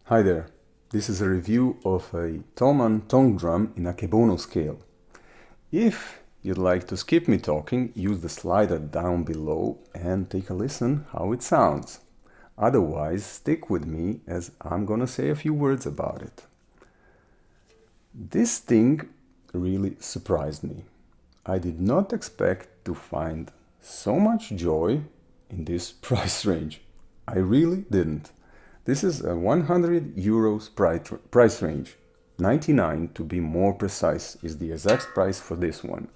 Hi there, this is a review of a Thomann tongue drum in Akebono scale. If you'd like to skip me talking, use the slider down below and take a listen how it sounds. Otherwise, stick with me as I'm gonna say a few words about it. This thing really surprised me. I did not expect to find so much joy in this price range. I really didn't. This is a 100 euros price range. 99 to be more precise is the exact price for this one.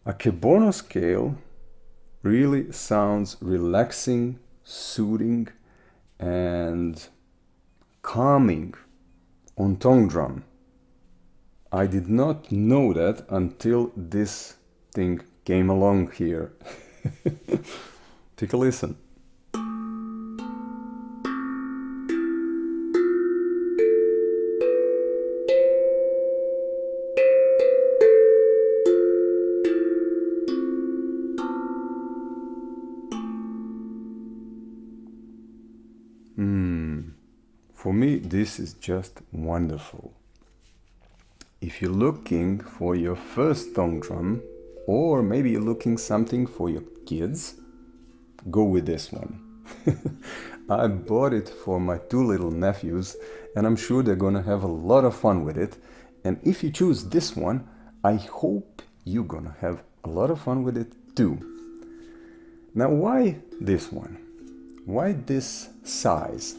Akebono scale really sounds relaxing, soothing and calming on tongue drum. I did not know that until this thing came along here. Take a listen. For me, this is just wonderful. If you're looking for your first tongue drum, or maybe you're looking something for your kids, go with this one. I bought it for my two little nephews, and I'm sure they're gonna have a lot of fun with it. And if you choose this one, I hope you're gonna have a lot of fun with it too. Now, why this one? Why this size?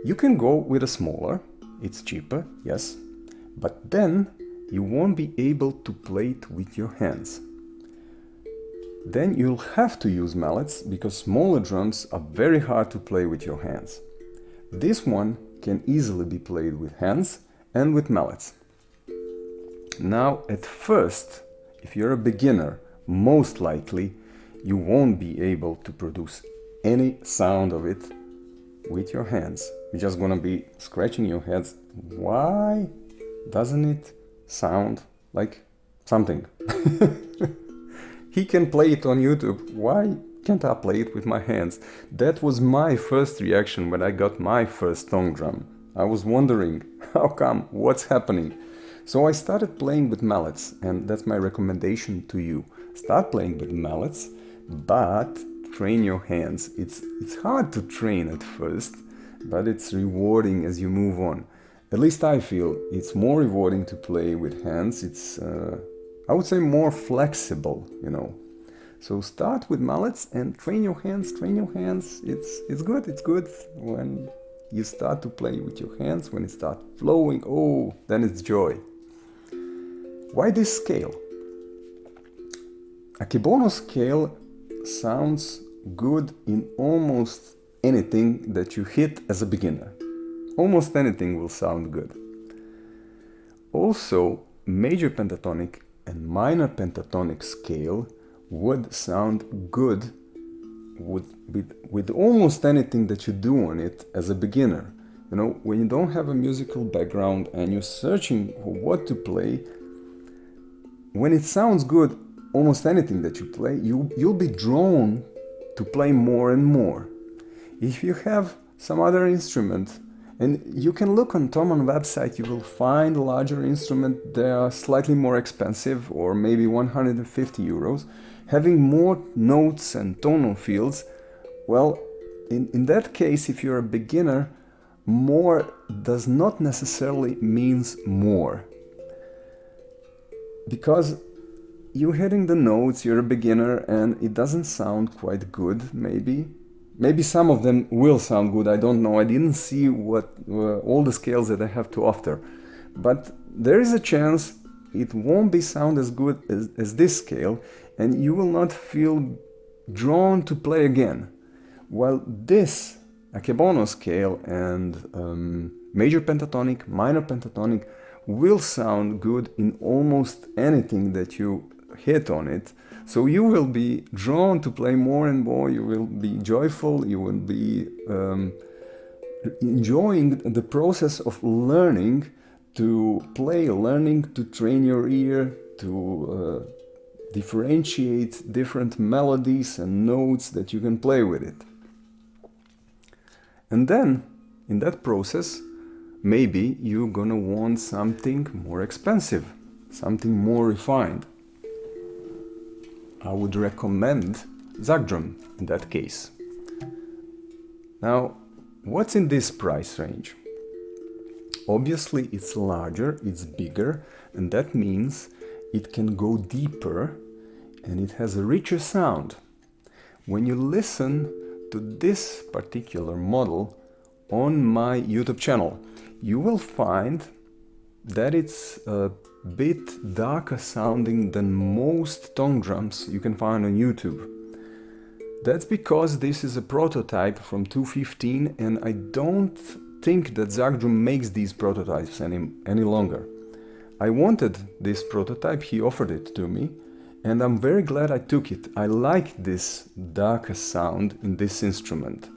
You can go with a smaller, it's cheaper, yes, but then you won't be able to play it with your hands. Then you'll have to use mallets because smaller drums are very hard to play with your hands. This one can easily be played with hands and with mallets. Now, at first, if you're a beginner, most likely you won't be able to produce any sound of it with your hands. You're just gonna be scratching your heads. Why doesn't it sound like something? He can play it on YouTube. Why can't I play it with my hands? That was my first reaction when I got my first tongue drum. I was wondering, how come? What's happening? So I started playing with mallets, and that's my recommendation to you. Start playing with mallets, but train your hands. It's hard to train at first, but it's rewarding as you move on. At least I feel it's more rewarding to play with hands. It's, I would say, more flexible, you know. So start with mallets and train your hands, It's good when you start to play with your hands, when it starts flowing, oh, then it's joy. Why this scale? Akebono scale sounds good in almost anything that you hit as a beginner. Almost anything will sound good. Also, major pentatonic and minor pentatonic scale would sound good with almost anything that you do on it as a beginner. You know, when you don't have a musical background and you're searching for what to play, when it sounds good, almost anything that you play, you'll be drawn to play more and more. If you have some other instrument, and you can look on Thomann website, you will find larger instrument. They are slightly more expensive, or maybe 150 euros, having more notes and tonal fields. Well, in that case, if you're a beginner, more does not necessarily means more. Because you're hitting the notes, you're a beginner, and it doesn't sound quite good, maybe. Maybe some of them will sound good, I don't know. I didn't see what all the scales that I have to offer. But there is a chance it won't be sound as good as this scale, and you will not feel drawn to play again. While this Akebono scale and major pentatonic, minor pentatonic will sound good in almost anything that you hit on it. So you will be drawn to play more and more, you will be joyful, you will be enjoying the process of learning to play, learning to train your ear, to differentiate different melodies and notes that you can play with it. And then, in that process, maybe you're gonna want something more expensive, something more refined. I would recommend Zag drum in that case. Now, what's in this price range? Obviously, it's larger, it's bigger, and that means it can go deeper and it has a richer sound. When you listen to this particular model on my YouTube channel, you will find that it's a bit darker sounding than most tongue drums you can find on YouTube. That's because this is a prototype from 2015 and I don't think that Zag drum makes these prototypes any longer. I wanted this prototype, he offered it to me, and I'm very glad I took it. I like this darker sound in this instrument,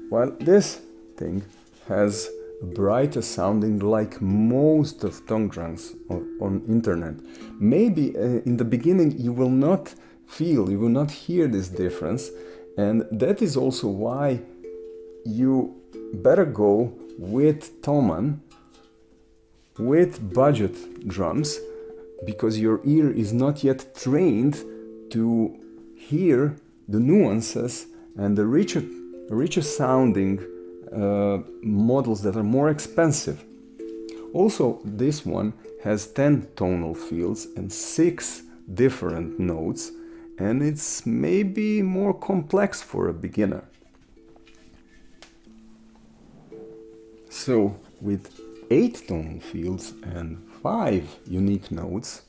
while this thing has a brighter sounding like most of tongue drums on internet. Maybe in the beginning you will not hear this difference, and that is also why you better go with Thomann, with budget drums, because your ear is not yet trained to hear the nuances and the richer sounding models that are more expensive. Also, this one has 10 tonal fields and 6 different notes, and it's maybe more complex for a beginner. So, with 8 tonal fields and 5 unique notes,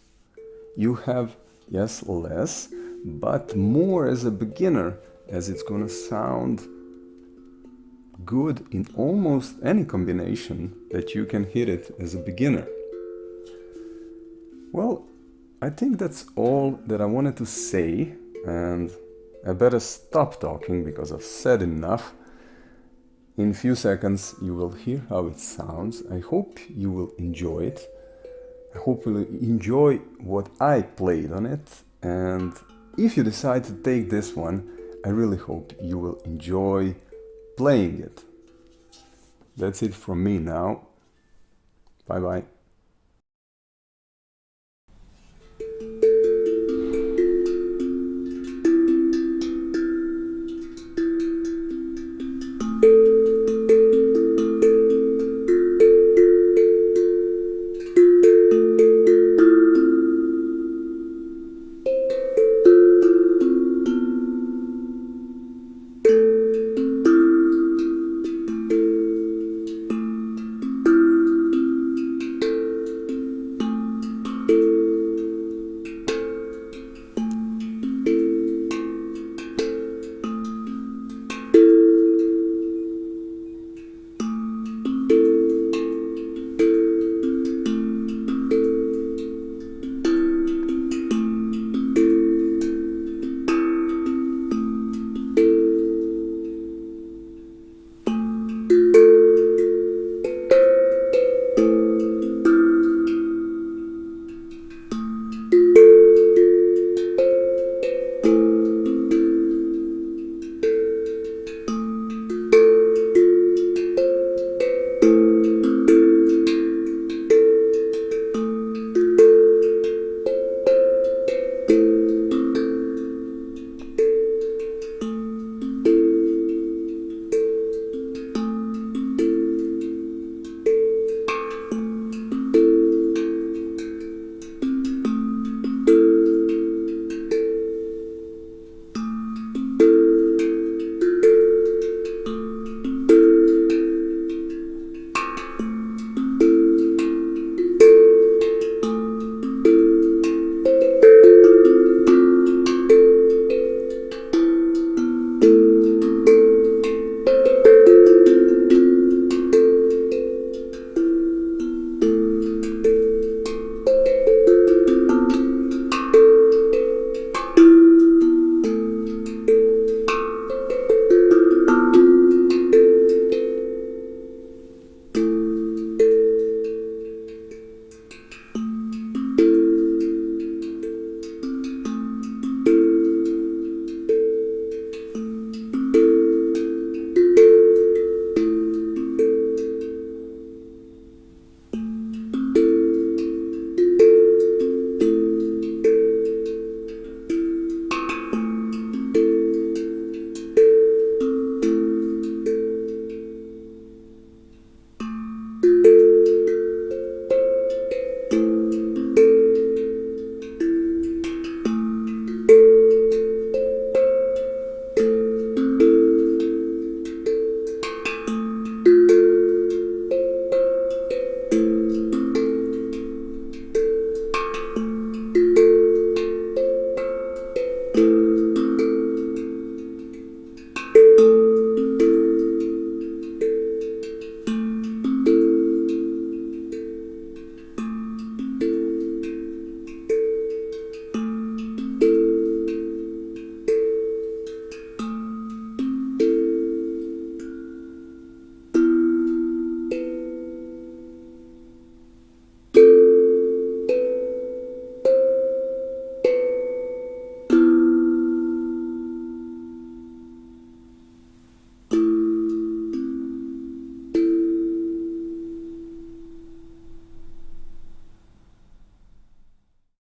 you have, yes, less, but more as a beginner, as it's gonna sound good in almost any combination that you can hit it as a beginner. Well, I think that's all that I wanted to say, and I better stop talking because I've said enough. In a few seconds you will hear how it sounds. I hope you will enjoy it. I hope you will enjoy what I played on it, and if you decide to take this one, I really hope you will enjoy playing it. That's it from me now. Bye bye.